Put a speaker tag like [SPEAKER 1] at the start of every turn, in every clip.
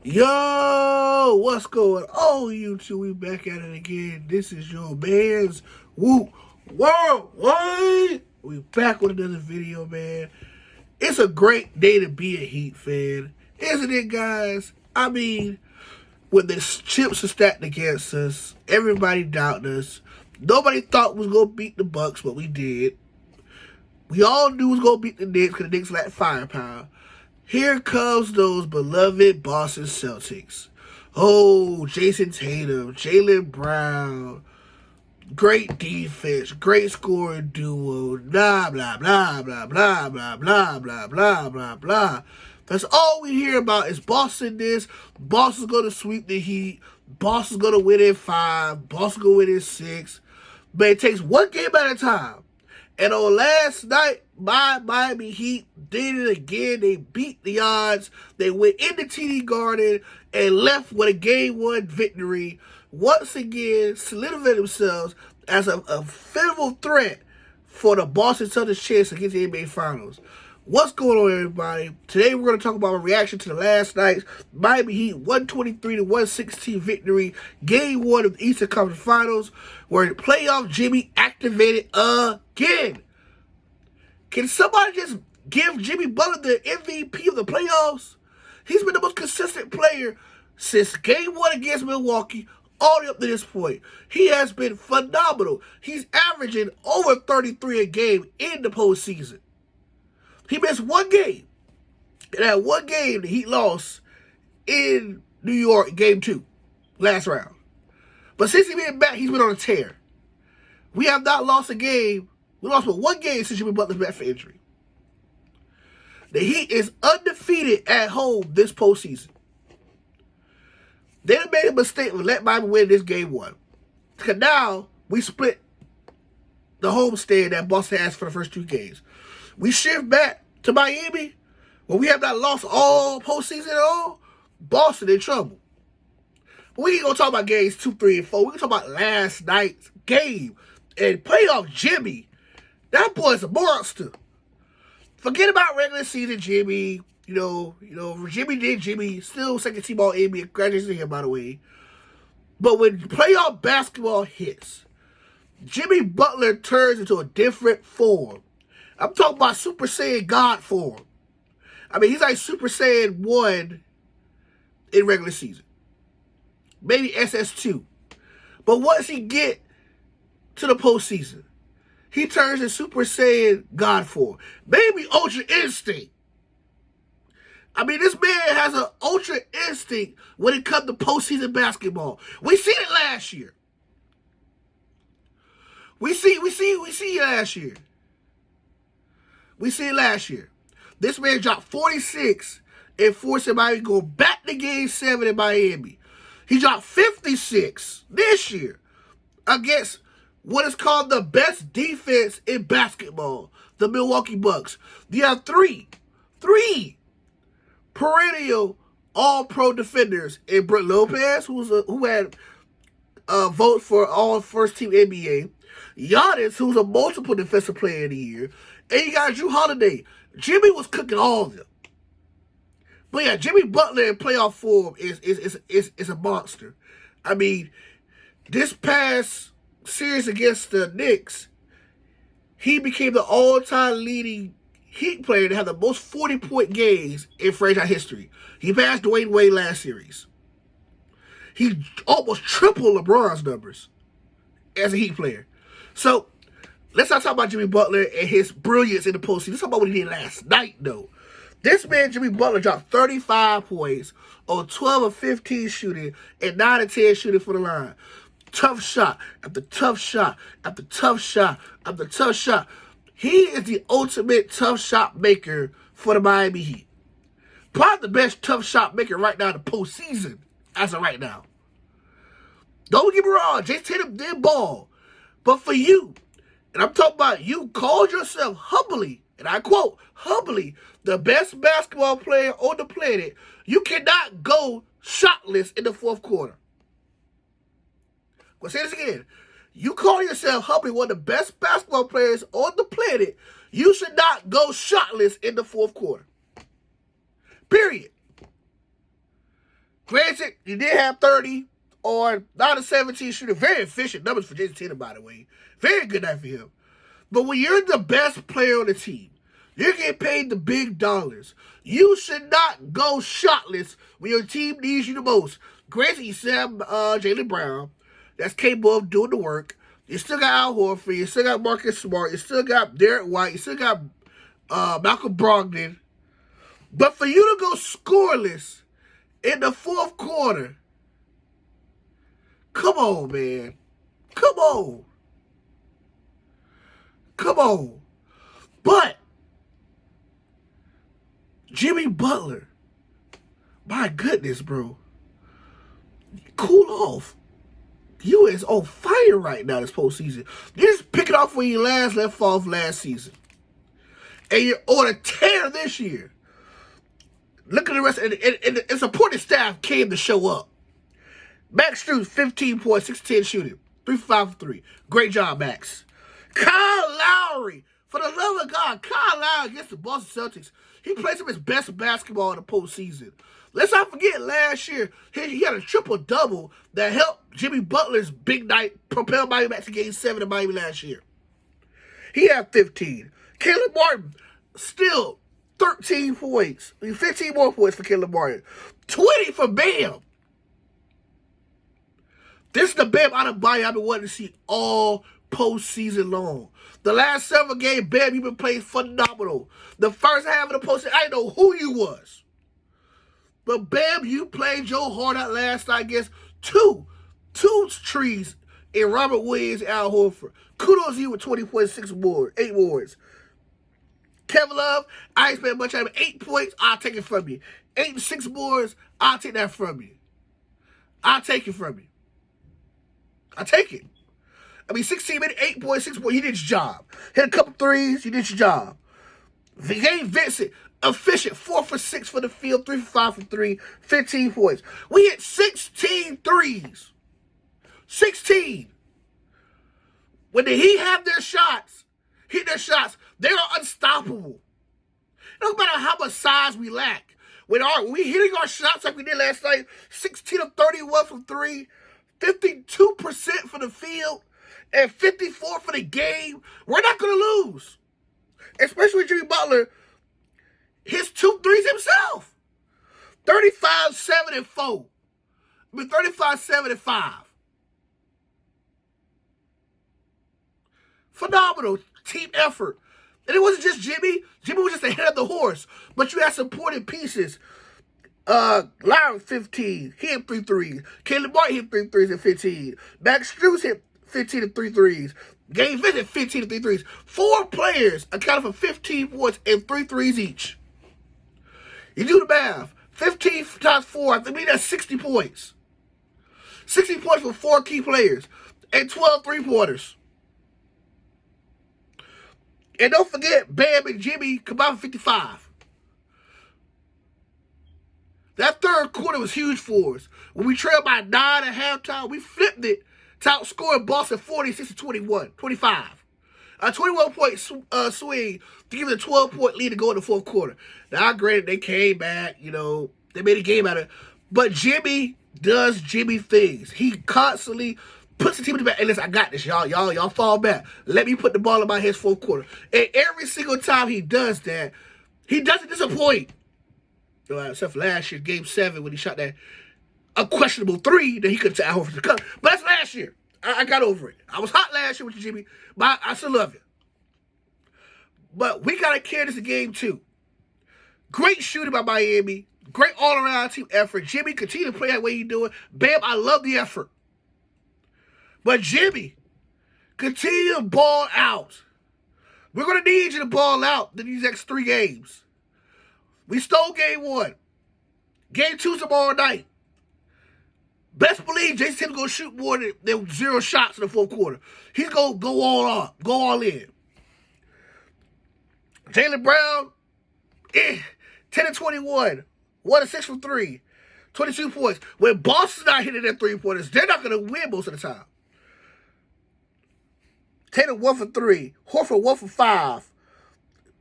[SPEAKER 1] Yo, what's going on, YouTube? We back at it again. This is your man's Woo Worldwide. We back with another video, man. It's a great day to be a Heat fan, isn't it, guys? I mean, when the chips are stacked against us, everybody doubted us. Nobody thought we was gonna beat the Bucks, but we did. We all knew we was gonna beat the Knicks because the Knicks lacked firepower. Here comes those beloved Boston Celtics. Oh, Jason Tatum, Jaylen Brown, great defense, great scoring duo, blah, blah, blah, blah, blah, blah, blah, blah, blah, blah, blah. That's all we hear about is Boston this, Boston's going to sweep the Heat, Boston's going to win in 5, Boston's going to win in 6. But it takes one game at a time. And on last night, my Miami Heat did it again. They beat the odds. They went into TD Garden and left with a Game 1 victory. Once again, solidified themselves as a formidable threat for the Boston Celtics chance against the NBA Finals. What's going on, everybody? Today we're going to talk about my reaction to the last night's Miami Heat 123-116 victory, Game 1 of the Eastern Conference Finals, where playoff Jimmy activated again. Can somebody just give Jimmy Butler the MVP of the playoffs? He's been the most consistent player since Game 1 against Milwaukee all the way up to this point. He has been phenomenal. He's averaging over 33 a game in the postseason. He missed one game. And that one game, the Heat lost in New York, Game 2, last round. But since he's been back, he's been on a tear. We have not lost a game. We lost but one game since Jimmy Butler's back for injury. The Heat is undefeated at home this postseason. They made a mistake and let Miami win this Game 1. Because now we split the homestand that Boston has for the first 2 games. We shift back to Miami, where we have not lost all postseason at all. Boston in trouble. But we ain't going to talk about games 2, 3, and 4. We're going to talk about last night's game. And playoff Jimmy, that boy's a monster. Forget about regular season Jimmy. You know, Jimmy did Jimmy. Still second team all NBA. Congratulations to him, by the way. But when playoff basketball hits, Jimmy Butler turns into a different form. I'm talking about Super Saiyan God form. I mean, he's like Super Saiyan 1 in regular season. Maybe SS2. But once he get to the postseason, he turns into Super Saiyan God form. Maybe Ultra Instinct. I mean, this man has an Ultra Instinct when it comes to postseason basketball. We seen it last year. We see it last year. We see it last year. This man dropped 46 and forcing Miami to go back to Game 7 in Miami. He dropped 56 this year against what is called the best defense in basketball, the Milwaukee Bucks. You have three perennial all-pro defenders in Brook Lopez, who had vote for all first-team NBA. Giannis, who's a multiple defensive player of the year. And you got Drew Holiday. Jimmy was cooking all of them. But yeah, Jimmy Butler in playoff form is a monster. I mean, this past series against the Knicks, he became the all-time leading Heat player to have the most 40-point games in franchise history. He passed Dwayne Wade last series. He almost tripled LeBron's numbers as a Heat player. So, let's not talk about Jimmy Butler and his brilliance in the postseason. Let's talk about what he did last night, though. This man, Jimmy Butler, dropped 35 points on 12 of 15 shooting and 9 of 10 shooting for the line. Tough shot after tough shot after tough shot after tough shot. He is the ultimate tough shot maker for the Miami Heat. Probably the best tough shot maker right now in the postseason as of right now. Don't get me wrong, Jason Tatum did ball. But for you, and I'm talking about you called yourself humbly, and I quote, humbly, the best basketball player on the planet, you cannot go shotless in the fourth quarter. I'm going to say this again. You call yourself humbly one of the best basketball players on the planet, you should not go shotless in the fourth quarter. Period. Granted, he did have 30 on 9 of 17 shooting. Very efficient numbers for Jason Tatum, by the way. Very good night for him. But when you're the best player on the team, you're getting paid the big dollars. You should not go shotless when your team needs you the most. Granted, you still have Jaylen Brown that's capable of doing the work. You still got Al Horford. You still got Marcus Smart. You still got Derek White. You still got Malcolm Brogdon. But for you to go scoreless in the fourth quarter, come on, man. Come on. Come on. But Jimmy Butler, my goodness, bro. Cool off. You is on fire right now this postseason. You're just picking off where you left off last season. And you're on a tear this year. Look at the rest. And supporting staff came to show up. Max Strus, 15 points, 6-10 shooting. 3 for 5 for 3. Great job, Max. Kyle Lowry. For the love of God, Kyle Lowry against the Boston Celtics. He played some of his best basketball in the postseason. Let's not forget last year, he had a triple-double that helped Jimmy Butler's big night propel Miami back to Game 7 in Miami last year. He had 15. Caleb Martin, still 13 points. 15 more points for Caleb Martin. 20 for Bam. This is the Bam Adebayo I've been wanting to see all postseason long. The last several games, Bam, you've been playing phenomenal. The first half of the postseason, I didn't know who you was. But Bam, you played your heart out last night against two trees in Robert Williams and Al Horford. Kudos to you with 20.6 8 boards. Kevin Love, I ain't spent much time. 8 points, I'll take it from you. 8 and 6 boards, I'll take that from you. I'll take it from you. I'll take it. I mean, 16 minutes, 8 points, 6 points, he did his job. Hit a couple threes, you did your job. Gabe Vincent, efficient, 4 for 6 for the field, 3 for 5 for 3, 15 points. We hit 16 threes. 16. When the Heat have their shots, they are unstoppable. No matter how much size we lack. When we hitting our shots like we did last night, 16 of 31 from 3, 52% for the field, and 54 for the game, we're not going to lose. Especially with Jimmy Butler, his 2 threes himself. 35, 7, and 4. I mean, 35, 7, and 5. Phenomenal team effort. And it wasn't just Jimmy. Jimmy was just the head of the horse. But you had supporting pieces. Lowry, 15. He hit 3 threes. Caleb Martin hit 3 threes and 15. Max Strus hit 15 and 3 threes. Gabe Vincent, 15 and 3 threes. 4 players accounted for 15 points and 3 threes each. You do the math. 15 times 4, I mean that's 60 points. 60 points for 4 key players. And 12 3-pointers. And don't forget, Bam and Jimmy combined for 55. That third quarter was huge for us. When we trailed by 9 at halftime, we flipped it to outscore Boston 46-21, 25. A 21-point swing to give it a 12-point lead to go in the fourth quarter. Now, granted, they came back, they made a game out of it. But Jimmy does Jimmy things. He constantly puts the team in the back. Hey, listen, I got this, y'all. Y'all fall back. Let me put the ball in my hands fourth quarter. And every single time he does that, he doesn't disappoint. Except for last year, Game 7, when he shot that unquestionable 3 that he could have Al Horford to cut. But that's last year. I got over it. I was hot last year with you, Jimmy, but I still love you. But we got to carry this to Game 2. Great shooting by Miami. Great all-around team effort. Jimmy, continue to play that way you're doing. Bam, I love the effort. But Jimmy, continue to ball out. We're going to need you to ball out in these next 3 games. We stole Game 1. Game 2 tomorrow night. Best believe Jason Tatum's going to shoot more than 0 shots in the fourth quarter. He's going to go all up, go all in. Jaylen Brown, 10 and 21. 1 and 6 from 3. 22 points. When Boston's not hitting their 3-pointers, they're not going to win most of the time. Tatum 1 for 3. Horford 1 for 5.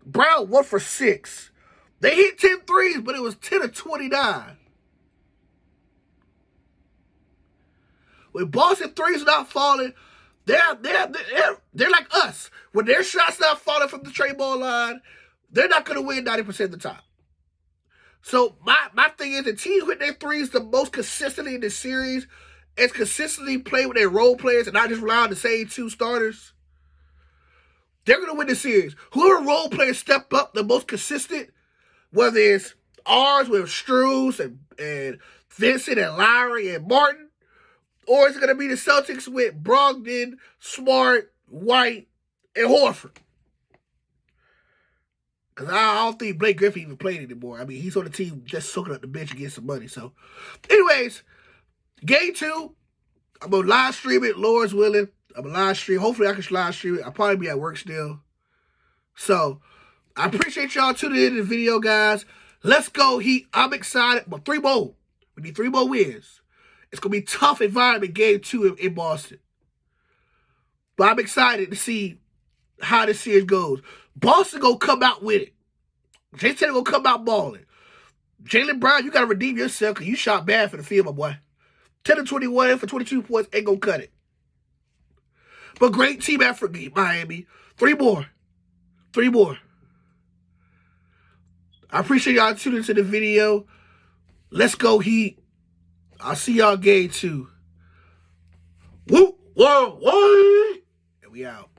[SPEAKER 1] Brown 1 for 6. They hit 10 threes, but it was 10 of 29. When Boston threes are not falling, they're like us. When their shots not falling from the trade ball line, they're not going to win 90% of the time. So my thing is, the team with their threes the most consistently in the series is consistently play with their role players and not just rely on the same two starters. They're going to win the series. Whoever role players step up the most consistent, whether it's ours with Struz and Vincent and Lowry and Martin, or it's going to be the Celtics with Brogdon, Smart, White, and Horford. Because I don't think Blake Griffin even played anymore. I mean, he's on the team just soaking up the bench and getting some money. So, anyways, game 2, I'm going to live stream it, Lord's willing. I'm going to live stream. Hopefully, I can live stream it. I'll probably be at work still. So, I appreciate y'all tuning in to the video, guys. Let's go, Heat. I'm excited. But 3 more. We need 3 more wins. It's going to be a tough environment game 2 in Boston. But I'm excited to see how this series goes. Boston going to come out with it. Jason Tatum going to come out balling. Jaylen Brown, you got to redeem yourself because you shot bad for the field, my boy. 10 of 21 for 22 points ain't going to cut it. But great team effort, Miami. 3 more. 3 more. I appreciate y'all tuning into the video. Let's go, Heat. I'll see y'all game 2. Woo! Whoa! Whoa! And we out.